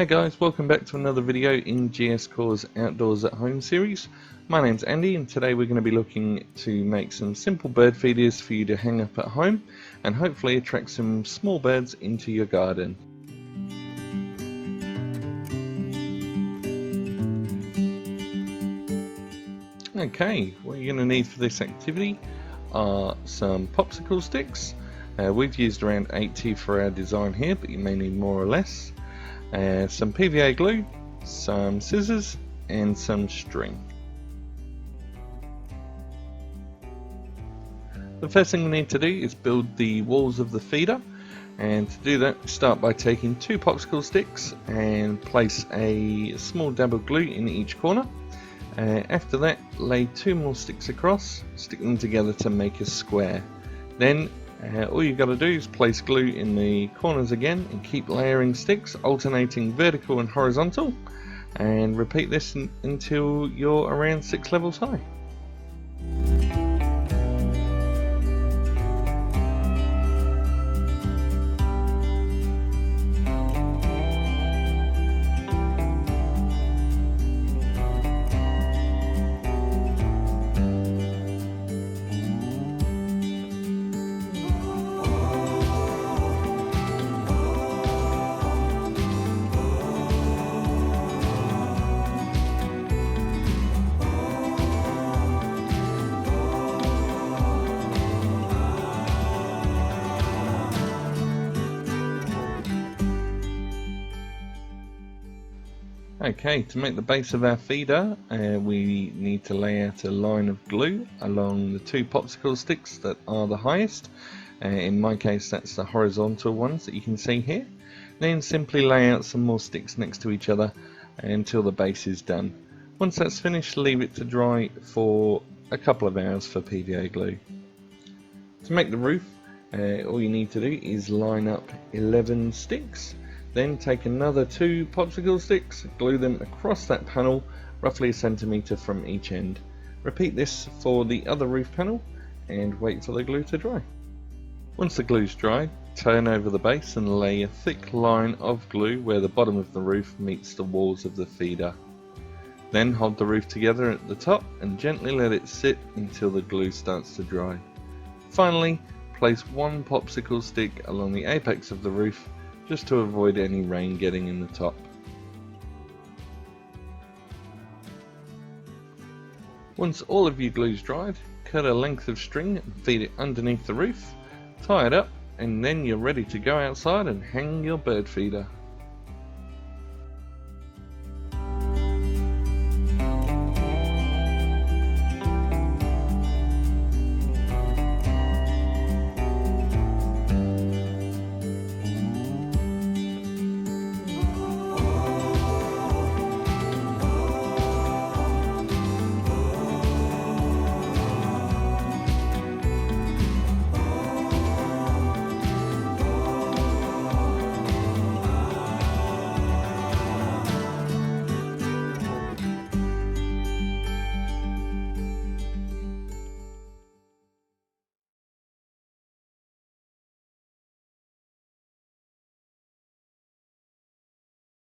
Hey guys, welcome back to another video in GSCORE's Outdoors at Home series. My name's Andy and today we're going to be looking to make some simple bird feeders for you to hang up at home and hopefully attract some small birds into your garden. Okay, what you're going to need for this activity are some popsicle sticks. We've used around 80 for our design here, but you may need more or less. Some PVA glue, some scissors and some string. The first thing we need to do is build the walls of the feeder, and to do that start by taking two popsicle sticks and place a small dab of glue in each corner. After that, lay two more sticks across, stick them together to make a square. Then all you've got to do is place glue in the corners again and keep layering sticks, alternating vertical and horizontal, and repeat this until you're around 6 levels high. Okay, to make the base of our feeder, we need to lay out a line of glue along the two popsicle sticks that are the highest. In my case, that's the horizontal ones that you can see here. Then simply lay out some more sticks next to each other until the base is done. Once that's finished, leave it to dry for a couple of hours for PVA glue. To make the roof, all you need to do is line up 11 sticks. Then take another two popsicle sticks, glue them across that panel roughly a centimetre from each end. Repeat this for the other roof panel and wait for the glue to dry. Once the glue's dry, turn over the base and lay a thick line of glue where the bottom of the roof meets the walls of the feeder. Then hold the roof together at the top and gently let it sit until the glue starts to dry. Finally, place one popsicle stick along the apex of the roof just to avoid any rain getting in the top. Once all of your glue's dried, cut a length of string and feed it underneath the roof, tie it up, and then you're ready to go outside and hang your bird feeder.